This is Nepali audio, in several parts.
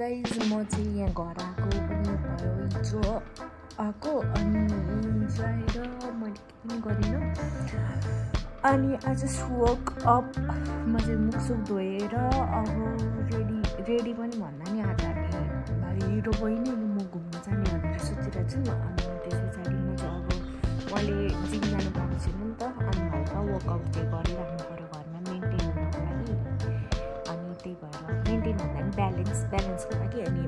गाइज म चाहिँ यहाँ घर आएको पनि भयो हिजो आएको अनि हिजो आएर मैले के पनि गरिनँ अनि आई जस्ट वक अप म चाहिँ मुखसुख धोएर अब रेडी पनि भन्दा नि आज हामी भाइरो बहिनी अनि म घुम्न जाने भनेर सोचिरहेको छु अनि त्यस पछाडि म चाहिँ अब मैले जिम जानु पाएको छैन नि त अनि हल्का वर्कआउट चाहिँ गरिराख्नु पऱ्यो घरमा मेन्टेन हुनको लागि अनि त्यही भएर मेन्टेन भन्दा पनि ब्यालेन्सको लागि अनि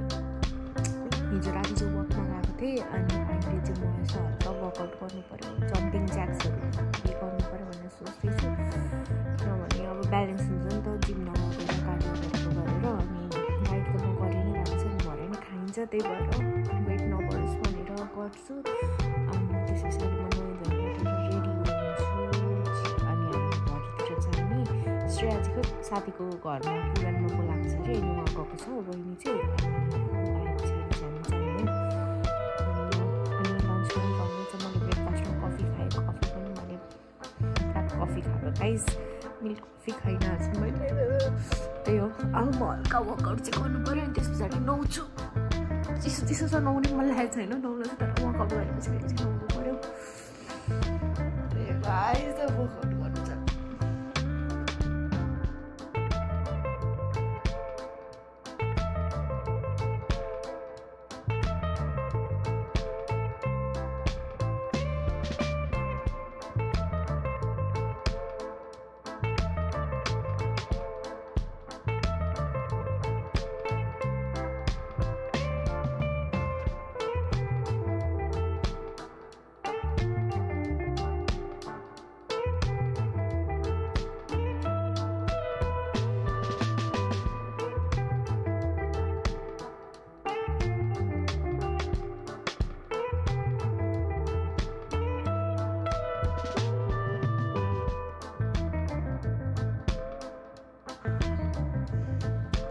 हिजो राति चाहिँ वकमा गएको थिएँ अनि अहिले चाहिँ म यसो हल्का वर्कआउट गर्नु पऱ्यो जम्पिङ ज्याक्सहरू के गर्नु पऱ्यो भनेर सोच्दैछु किनभने अब ब्यालेन्स हुन्छ नि त जिम नगरेर कार्डियो गरेर अनि डाइट त म गरि नै रहेछ नि भरे नै खाइन्छ त्यही भएर वेट नबढोस् भनेर गर्छु अनि त्यस पछाडि म रेडी हुन्छु अनि हामी घरतिर जाने श्रेयाजीको साथीको घरमा पुरानमा बोलाएको छ अरे अनि उहाँ गएको छ बहिनी चाहिँ गाइस मिल्क कफी खाइन आज मैले त्यही हो अब म हल्का वर्कआउट चाहिँ गर्नु पऱ्यो अनि त्यस पछाडि नुहाउँछु चिसो त नुहाउने मन लागेको छैन नुहाउनु चाहिँ तर वर्कआउट गरेपछि चाहिँ नुहाउनु पऱ्यो गाइस वर्कआउट गर्नु छ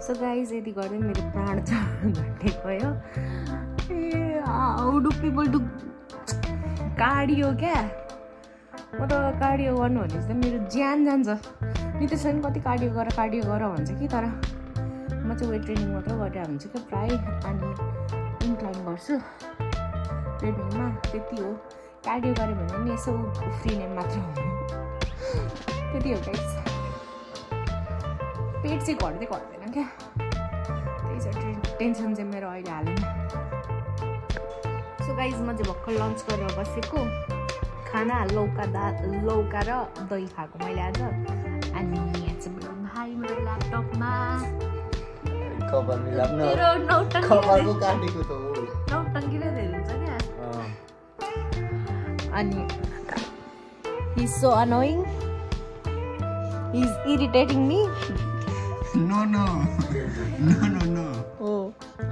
सो गाइज यदि गर्दै मेरो प्राण घटे गयो ए how do people do cardio क्या म त कार्डियो गर्नु भने चाहिँ मेरो ज्यान जान्छ नितेश पनि कति कार्डियो गर भन्छ कि तर म चाहिँ वेट ट्रेनिङ मात्र गरेर हुन्छु क्या प्रायः अनि इन्क्लाइन गर्छु ट्रेनिङमा त्यति हो कार्डियो गऱ्यो भने नि यसो उफ्रिने मात्र हो त्यति हो गाइज पेट चाहिँ घट्दैन क्या त्यही छ टेन्सन चाहिँ मेरो अहिले हालैमा सो गाइज म चाहिँ भर्खर लन्च गरेर बसेको खाना लौका र दही खाएको मैले आज अनि यहाँ चाहिँ मेरो भाइ मेरो ल्यापटपमा नौटङ्कीले हेर्नुहुन्छ क्या अनि he is so annoying he is irritating me No. हो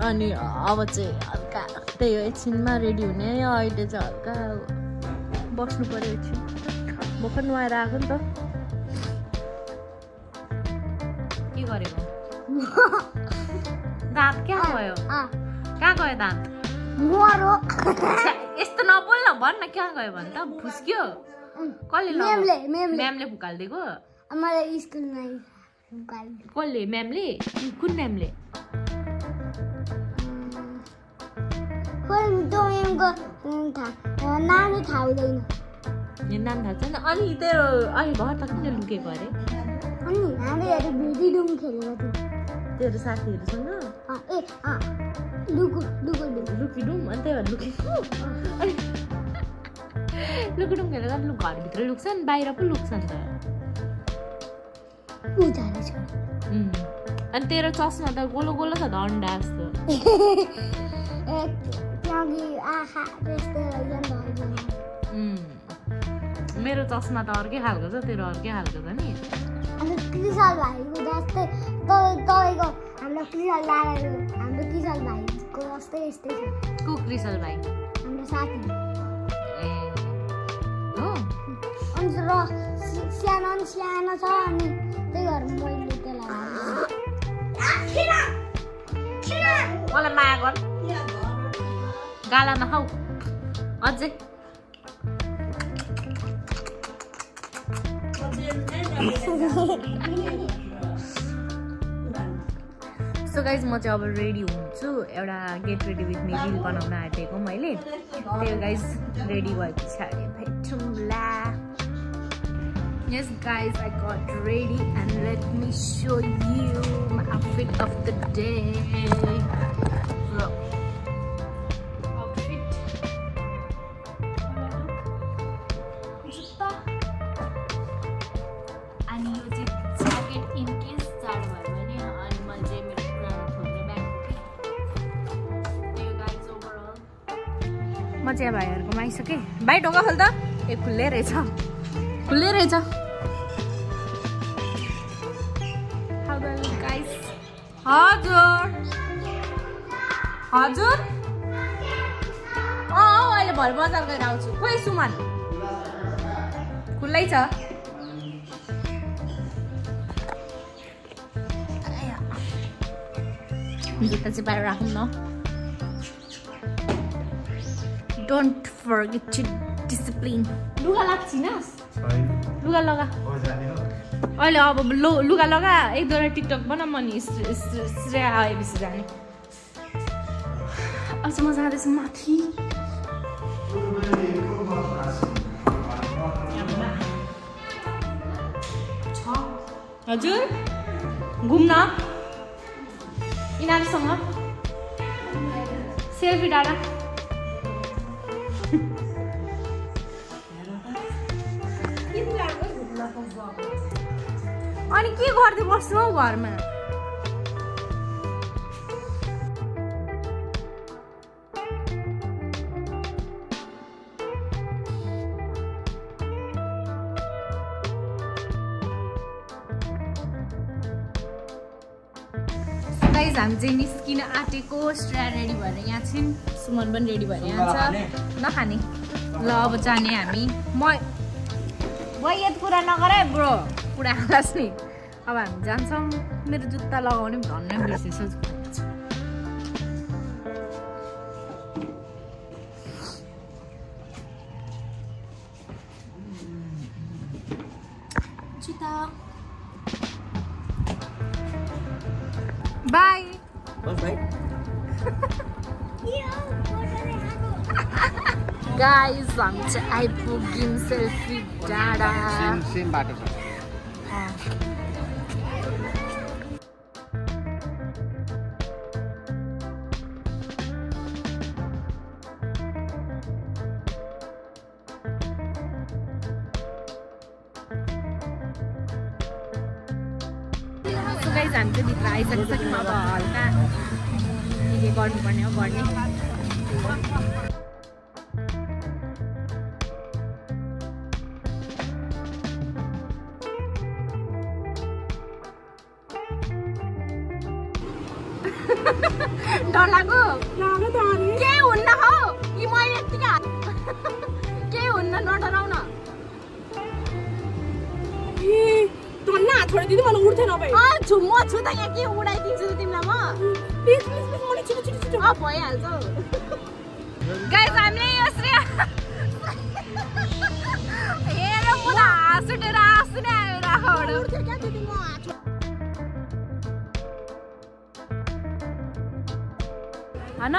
अनि अब चाहिँ हल्का त्यही हो एकछिनमा रेडी हुने अहिले चाहिँ हल्का बस्नु पऱ्यो एकछिन भर्खर नुहाएर आएको नि त के गरेको दाँत क्या गयो कहाँ गयो दाँत यस्तो नबोल न भन् न कहाँ गयो भन् त फुस्क्यो कसले म्यामले फुकालिदिएको कसले म्यामले कुन म्यामले नाम थाहा हुँदैन नाम थाहा छैन अनि तेरो अहिले घर त किन लुकेको अरे अनि हामीहरू भिडिडुम खेलेको थियो तेरो साथीहरूसँग लुकिडुम अनि त्यही भएर लुकेको लुकिडुम खेलेर घरभित्र लुक्छ नि बाहिर पो लुक्छ नि त अनि तेरो चस्मा त गोलो छ त अन्डा जस्तो त्यहाँदेखि आँखा त्यस्तै रहेछ मेरो चस्मा त अर्कै खालको छ तेरो अर्कै खालको छ नि अनि कृषल भाइको जस्तै तपाईँको हाम्रो कृषल दादाको हाम्रो कृषल भाइको जस्तै यस्तै छ को कृषल भाइ हाम्रो साथी ए हो अनि र सानो छ अनि त्यही भएर मैले त्यसलाई मलाई माया गर गाला नखाऊ अझै सो गाइज म चाहिँ अब रेडी हुन्छु एउटा get ready with me reel बनाउन आँटेको मैले त्यो गाइज रेडी भए पछाडि भेटौँला Yes guys, I got ready and let me show you my outfit of the day. Outfit. Jutta. And you just jacket in case जाड भयो भने अनि मैले चाहिँ मेरो पुरानो खोल्ने ब्याग त्यो गाइज ओभरअल म चाहिँ भाइहरुकोमा आइसके भाइ ढोका खोल त ए खुल्लै रहेछ हजुर अहिले भरे बजार गएर आउँछु खोइ सुमन खुल्लै छ जुत्ता चाहिँ बाहिर राखौँ न डोन्ट फर्गेट टु डिसिप्लिन लुगा लाग्छिनस् लुगा लगा अहिले अब लुगा लगा एक दुईवटा टिकटक बना म नि श्रेया आएपछि जाने अब चाहिँ म जाँदैछु माथि हजुर घुम्न यिनीहरूसँग सेल्फी डाँडा अनि के गर्दै बस्नु हौ घरमा गाइज हामी चाहिँ निस्किन आँटेको श्रेया रेडी भएर यहाँ छौँ सुमन पनि रेडी भएर यहाँ छ नखाने ल अब जाने हामी म यति कुरा नगर है ब्रो पुरा हाल्छ नि अब हामी जान्छौँ मेरो जुत्ता लगाउने भन्नै बिर्सेछु जुत्ता बाई गाइस हामी चाहिँ आइपुग्यौँ सेल्फी डाँडा सेम बाटो छ गाइस हामी चाहिँ भित्र आइसकिसक्यौँ अब हल्का के गर्नुपर्ने हो गर्ने डर लाग्यो केही हुन्न हौ कि मैले यतिका केही हुन्न नडराउ न छोडिदिनु मलाई उठ्दैन भाइ म छु त यहाँ के उडाइदिन्छु तिमीलाई म प्लिज मलाई छिटो भइहाल्छ गाइस हामीले यो श्रेया हेर म त हाँस उठेर आँसु नै आयो राखबाट उठ्थ्यो क्या दिदी म होइन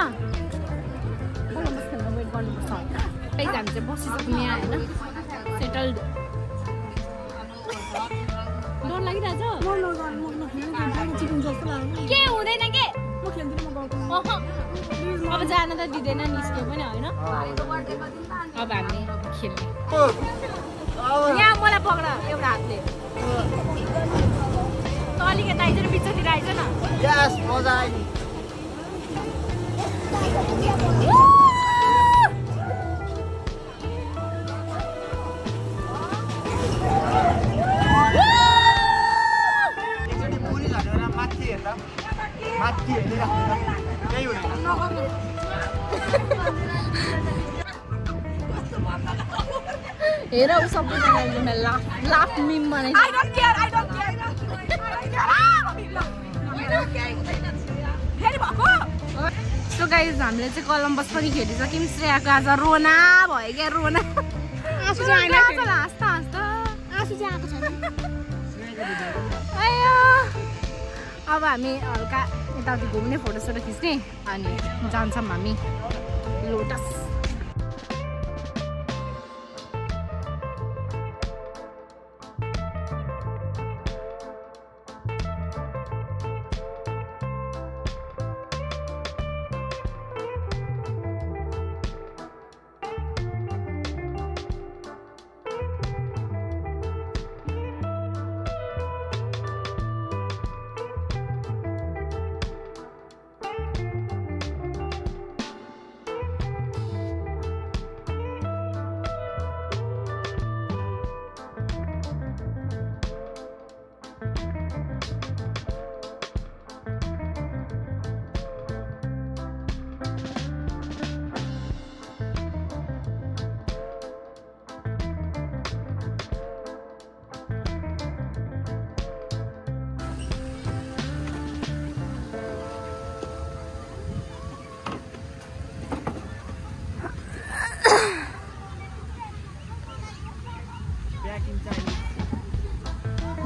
कोलम्बस खेल्न वेट गर्नुपर्छ गाइस हामी चाहिँ बसिसक्यौँ यहाँ होइन सेटल्ड डर लागिरहेछ के हुँदैन के अब जान त दिँदैन निस्क्यो पनि होइन अब हामी खेल्ने यहाँ मलाई पक्र एउटा हातले त अलिकति आइज न बिचतिर आइज न यस मजा आयो हेर उ सबैजनाले लाफ मिम बनाइछ I don't care. हेरी भएको सो गाइज हामीले चाहिँ कलम्बस पनि खेलिसक्यौँ श्रेयाको आज रोना भयो क्या रोना आँसु चाहिँ आएन फेरि। हाँस्दा आँसु चाहिँ आएको छैन आयो अब हामी हल्का यताउति घुम्ने फोटोसोटो खिच्ने अनि जान्छौँ हामी लोटस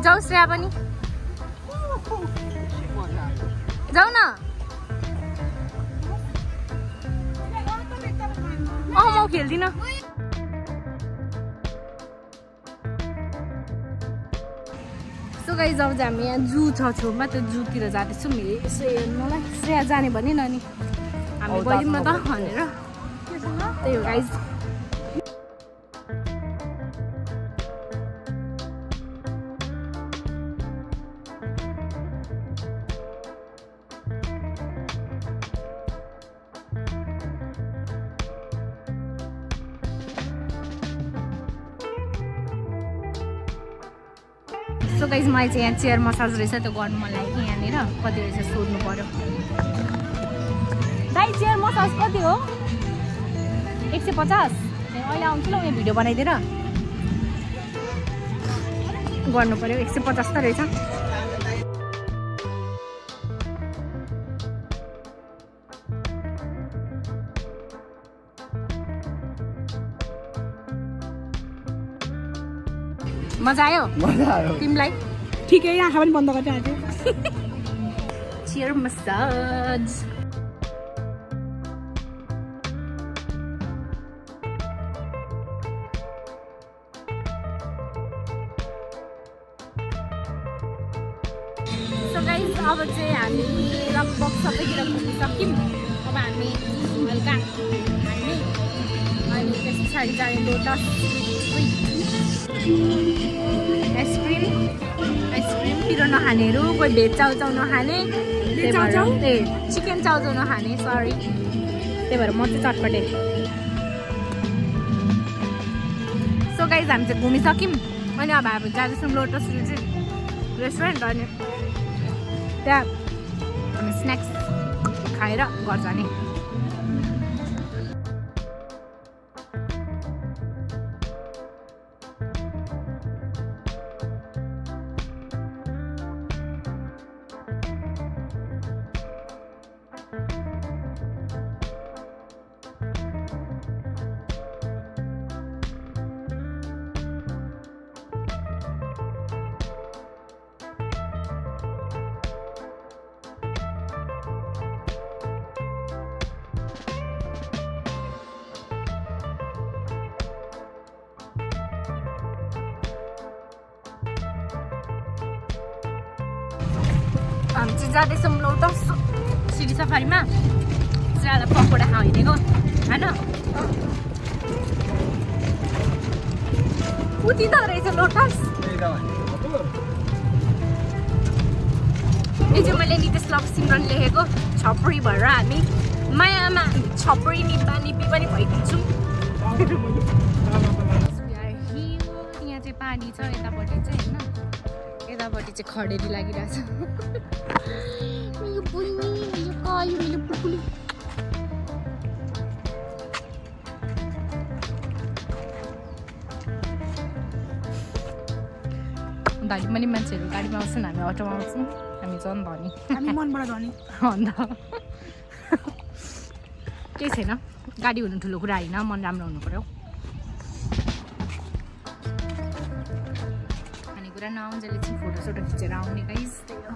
जाऊ श्रेया पनि जाऊ न म खेल्दिनँ सो गाइज अब चाहिँ हामी यहाँ जू छ छेउमा त्यो जूतिर जाँदैछौँ यसो हेर्नुलाई श्रेया जाने भने न नि हामी गयौँ न त भनेर त्यही हो गाइज सो गाइज मलाई चाहिँ यहाँ चेयर मसाज रहेछ त्यो गर्नु मन लाग्यो कि यहाँनिर कति रहेछ सोध्नु पर्यो दाइ चेयर मसाज कति हो 150 अहिले आउँछु ल यहाँ भिडियो बनाइदिएर गर्नु पर्यो 150 त रहेछ मजा आयो तिमीलाई ठिकै आँखा पनि बन्द गर्दै आज चेयर मसाज सो गाइस अब चाहिँ हामी लगभग सबैतिर घुमिसक्यौँ अब हामी हल्का हामी अनि त्यस पछाडि जाने लोटस आइसक्रिमतिर नखानेहरू कोही भेज चाउचाउ नखाने चिकन चाउचाउ नखाने सरी त्यही भएर म चाहिँ चटपटे सो गाइज हामी चाहिँ घुमिसक्यौँ अनि अब हामी जाँदैछौँ लोटस रेस्टुरेन्ट अनि त्यहाँ हामी स्न्याक्स खाएर घर जाने हामी चाहिँ जाँदैछौँ लोटस सिटी सफारीमा श्रेयालाई पकौडा खाइदिएको होइन उतिँदो रहेछ लोटस हिजो मैले नितेश लभ सिमरन लेखेको छपरी भएर हामी मायामा छपरी निप्पा निप्पी पनि भइदिन्छौँ यहाँ चाहिँ पानी छ यतापट्टि चाहिँ होइन यतापट्टि चाहिँ खडेरी लागिरहेछ धनी पनि मान्छेहरू गाडीमा आउँछन् हामी अटोमा आउँछौँ हामी झन् धनी हामी मनबाट धनी अन्त केही छैन गाडी हुनु ठुलो कुरा होइन मन राम्रो हुनु पर्यो खानेकुरा नआउन्जेले चाहिँ फोटोसोटो खिचेर आउने गाइस त्यही हो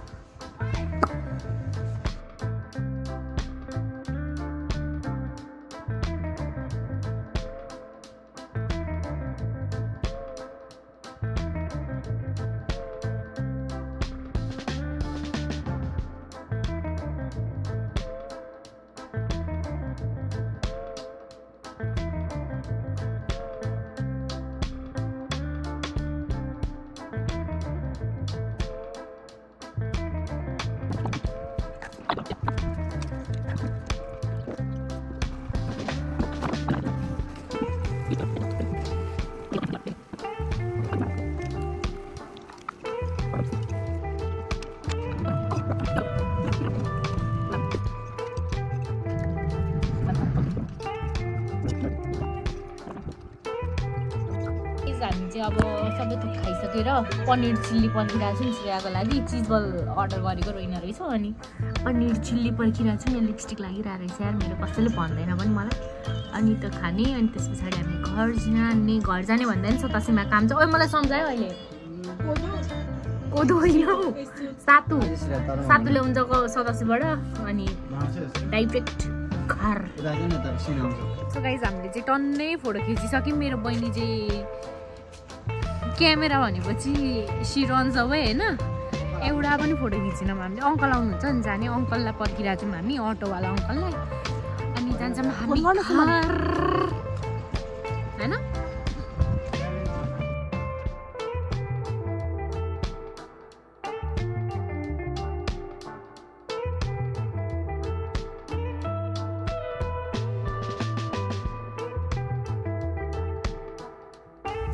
हामी चाहिँ अब सबै थोक खाइसकेर पनिर चिल्ली पर्खिरहेको छु नि श्रेयाको लागि चिज बल अर्डर गरेको रहेन रहेछ अनि पनिर चिल्ली पर्खिरहेको छु नि लिपस्टिक लागिरहेको रहेछ यार मेरो कसैले भन्दैन पनि मलाई अनि त खाने अनि त्यस पछाडि हामी घर जाने भन्दा नि सतासीमा काम छ ओइ मलाई सम्झायो अहिले कोदो होइन सातु ल्याउँछ सतासीबाट अनि डाइरेक्ट घर सो गाइज हामीले चाहिँ टन्नै फोटो खिचिसक्यौँ मेरो बहिनी चाहिँ क्यामेरा भनेपछि सी रन्स अवे होइन एउटा पनि फोटो खिचिनौँ हामीले अङ्कल आउनुहुन्छ नि जाने अङ्कललाई पर्खिरहेको छौँ हामी अटोवाला अङ्कललाई अनि जान्छौँ हामी होइन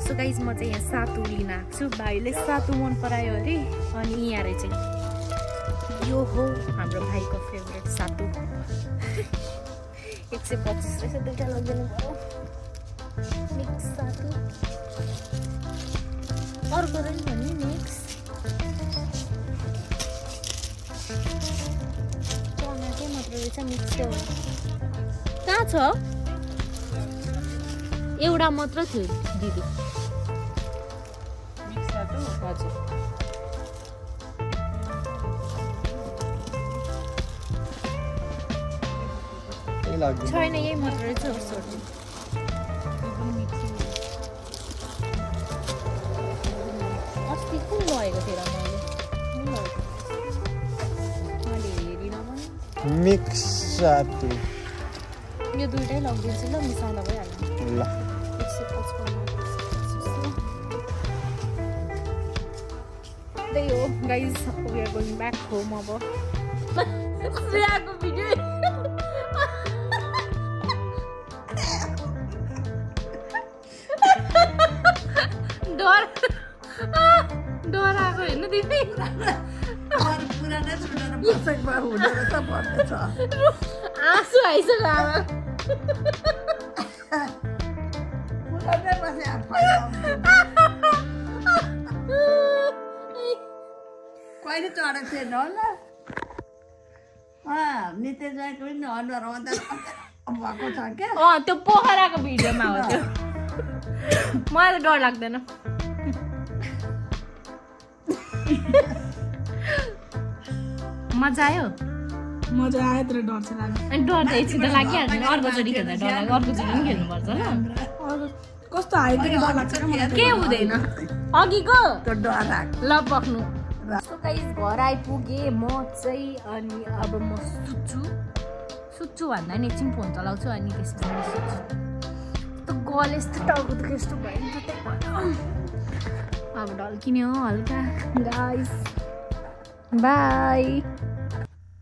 सो गाइज म चाहिँ यहाँ सातु लिन आएको छु भाइले सातु मन परायो अरे अनि यहाँ रहेछ यो हो हाम्रो भाइको फेभरेट सातु 125 रहेछ दुईवटा लगिदिनु पर्यो मिक्स सातु अर्को पनि भन्ने मिक्स टमाटै मात्र रहेछ मिक्स हो कहाँ छ एउटा मात्र थियो दिदी हजुर छैन यही मात्र रहेछ अस्ति कुन लगेको थिएँ र मैले हेरिनँ मिक्स सातु यो दुइटै लगिदिन्छु ल मिसाउँदा भइहाल्छ ल 155 त्यही हो guys we are going back home अब श्रेयाको भिडियो डराएको होइन दिदी आँसु आइसक्यो आमा कहिले चढेको थिएन होला नित्य जाएको पनि अनुहार आउँदा भएको छ क्या त्यो पोखराको भिडियोमा हो त्यो मलाई त डर लाग्दैन मजा आयो तर डर चाहिँ लाग्यो अनि डर त एकछिन त लागिहाल्छ नि अर्कोचोटि खेल्दा डर लाग्यो अर्कोचोटि पनि खेल्नुपर्छ ल कस्तो हाइटदेखि डर लाग्छ के हुँदैन अघिको डर ल पक्नु सो गाइस घर आइपुगेँ म चाहिँ अनि अब म सुत्छु भन्दा नि एकछिन फोन चलाउँछु अनि त्यसपछि सुत्छु त गल यस्तो टाउको त यस्तो भयो नि त अब ढल्किने हो हल्का गाइस बाई